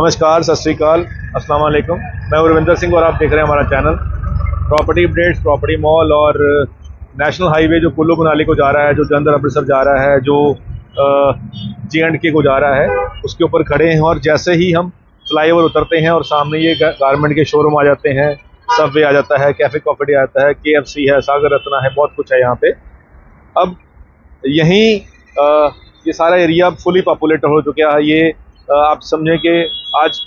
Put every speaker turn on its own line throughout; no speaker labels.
नमस्कार, सत श्री अकाल, अस्सलाम वालेकुम। मैं रविंदर सिंह और आप देख रहे हैं हमारा channel property updates, property mall. और नेशनल हाईवे जो कुल्लू मनाली को जा रहा है, जो जलंधर अमृतसर जा रहा है, जो J&K को जा रहा है, उसके ऊपर खड़े हैं। और जैसे ही हम फ्लाईओवर उतरते हैं और सामने ये गारमेंट के शोरूम आ जाते हैं, सबवे आ जाता है, कैफ़े कॉफी आ जाता है, KFC है, सागर रत्ना है, बहुत कुछ है यहाँ पे। अब यहीं ये सारा एरिया फुली पॉपुलेटेड हो चुका है। ये आप समझें कि आज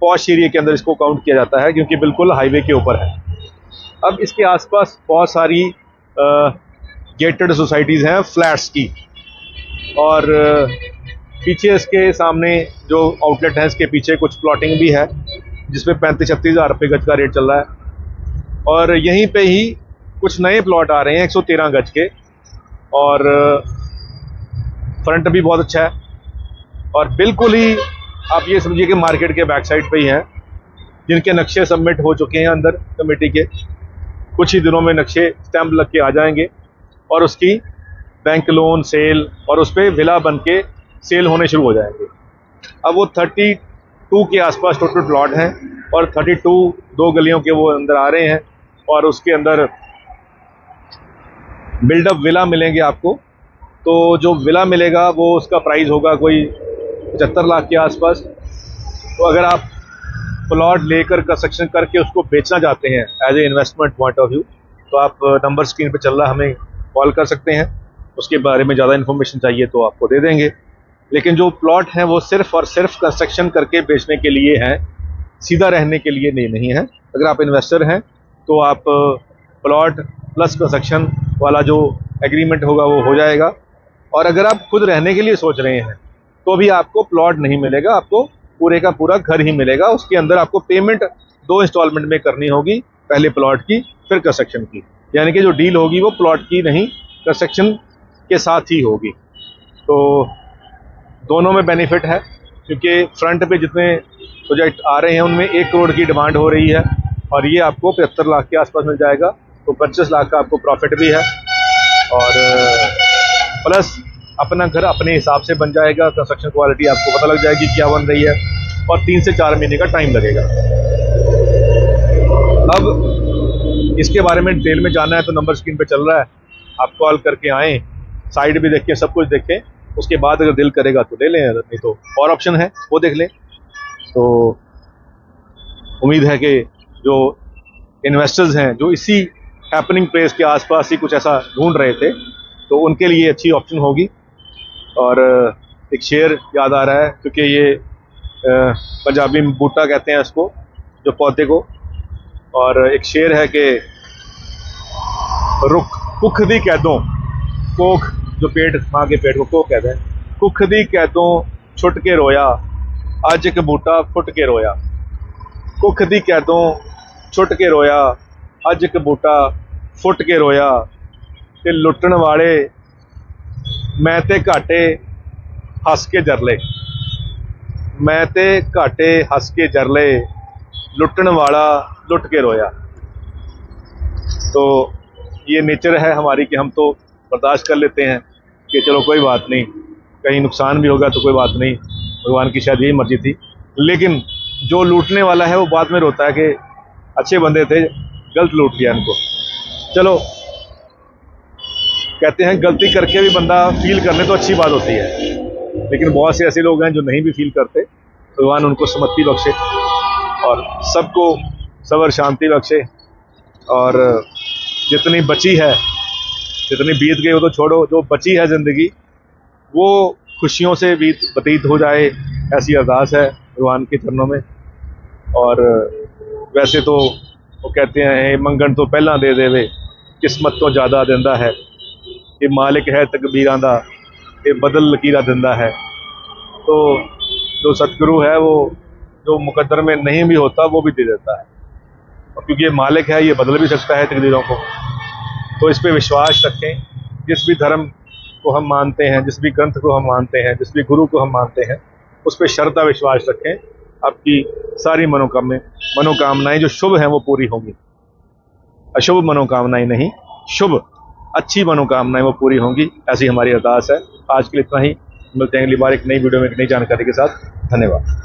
पॉश एरिया के अंदर इसको काउंट किया जाता है, क्योंकि बिल्कुल हाईवे के ऊपर है। अब इसके आसपास बहुत सारी गेटेड सोसाइटीज़ हैं फ्लैट्स की, और पीछे इसके सामने जो आउटलेट है, इसके पीछे कुछ प्लॉटिंग भी है, जिसमें 35-36 हज़ार रुपये गज का रेट चल रहा है। और यहीं पे ही कुछ नए प्लॉट आ रहे हैं 113 गज के, और फ्रंट भी बहुत अच्छा है। और बिल्कुल ही आप ये समझिए कि मार्केट के बैक साइड पे ही हैं, जिनके नक्शे सबमिट हो चुके हैं अंदर कमेटी के। कुछ ही दिनों में नक्शे स्टैंप लग के आ जाएंगे और उसकी बैंक लोन सेल और उस पर विला बन के सेल होने शुरू हो जाएंगे। अब वो 32 के आसपास टोटल प्लॉट हैं, और 32 दो गलियों के वो अंदर आ रहे हैं, और उसके अंदर बिल्डअप विला मिलेंगे आपको। तो जो विला मिलेगा वो उसका प्राइस होगा कोई 75 लाख के आसपास। तो अगर आप प्लॉट लेकर कंस्ट्रक्शन करके उसको बेचना चाहते हैं as a investment point of view, तो आप नंबर स्क्रीन पे चल रहा है, हमें कॉल कर सकते हैं। उसके बारे में ज़्यादा इन्फॉर्मेशन चाहिए तो आपको दे देंगे। लेकिन जो प्लॉट हैं वो सिर्फ और सिर्फ कंस्ट्रक्शन करके बेचने के लिए हैं, सीधा रहने के लिए नहीं है। अगर आप इन्वेस्टर हैं तो आप प्लॉट प्लस कंस्ट्रक्शन वाला जो एग्रीमेंट होगा वो हो जाएगा। और अगर आप खुद रहने के लिए सोच रहे हैं तो भी आपको प्लॉट नहीं मिलेगा, आपको पूरे का पूरा घर ही मिलेगा। उसके अंदर आपको पेमेंट 2 इंस्टॉलमेंट में करनी होगी, पहले प्लॉट की फिर कंस्ट्रक्शन की। यानी कि जो डील होगी वो प्लॉट की नहीं, कंस्ट्रक्शन के साथ ही होगी। तो दोनों में बेनिफिट है, क्योंकि फ्रंट पे जितने प्रोजेक्ट आ रहे हैं उनमें 1 करोड़ की डिमांड हो रही है, और ये आपको 75 लाख के आसपास मिल जाएगा। तो 25 लाख का आपको प्रॉफिट भी है, और प्लस अपना घर अपने हिसाब से बन जाएगा। कंस्ट्रक्शन क्वालिटी आपको पता लग जाएगी क्या बन रही है, और 3 से 4 महीने का टाइम लगेगा। अब इसके बारे में डिटेल में जानना है तो नंबर स्क्रीन पे चल रहा है, आप कॉल करके आएँ, साइड भी देखें, सब कुछ देखें। उसके बाद अगर दिल करेगा तो ले लें, नहीं तो और ऑप्शन है वो देख लें। तो उम्मीद है कि जो इन्वेस्टर्स हैं, जो इसी हैपनिंग प्लेस के आसपास ही कुछ ऐसा ढूंढ रहे थे, तो उनके लिए अच्छी ऑप्शन होगी। और एक शेर याद आ रहा है, क्योंकि ये पंजाबी में बूटा कहते हैं इसको, जो पौधे को। और एक शेर है कि रुख कुख दी कैदों, कोख जो पेट, माँ के पेट को कोख कहते हैं। कुख दी कैदों छुट के रोया, अज एक बूटा फुट के रोया। कुख दी कैदों छुट के रोया, अज एक बूटा फुट के रोया। ते लुटन वाले मैं ते घाटे हस के जरले, मैं ते घाटे हस के जरले, लुटन वाला लुट के रोया। तो ये नेचर है हमारी कि हम तो बर्दाश्त कर लेते हैं कि चलो कोई बात नहीं, कहीं नुकसान भी होगा तो कोई बात नहीं, भगवान की शायद यही मर्जी थी। लेकिन जो लूटने वाला है वो बाद में रोता है कि अच्छे बंदे थे, गलत लूट लिया इनको। चलो, कहते हैं गलती करके भी बंदा फील करने तो अच्छी बात होती है, लेकिन बहुत से ऐसे लोग हैं जो नहीं भी फील करते। भगवान उनको समझती बख्शे और सबको सब्र शांति बख्शे। और जितनी बची है, जितनी बीत गई वो तो छोड़ो, जो बची है ज़िंदगी वो खुशियों से व्यतीत हो जाए, ऐसी अरदास है भगवान के चरणों में। और वैसे तो वो कहते हैं मंगन तो पहला दे देवे, किस्मत तो ज़्यादा दिंदा है, ये मालिक है तकदीरां दा, ये बदल लकीरा दिंदा है। तो जो सतगुरु है वो जो मुकद्दर में नहीं भी होता वो भी दे देता है, और क्योंकि ये मालिक है, ये बदल भी सकता है तकदीरों को। तो इस पे विश्वास रखें। जिस भी धर्म को हम मानते हैं, जिस भी ग्रंथ को हम मानते हैं, जिस भी गुरु को हम मानते हैं, उस पर श्रद्धा विश्वास रखें। आपकी सारी मनोकामनाएं जो शुभ हैं वो पूरी होंगी। अशुभ मनोकामनाएं नहीं, शुभ अच्छी मनोकामनाएं वो पूरी होंगी, ऐसी हमारी अरदास है। आज के लिए इतना ही, मिलते हैं अगली बार एक नई वीडियो में एक नई जानकारी के साथ। धन्यवाद।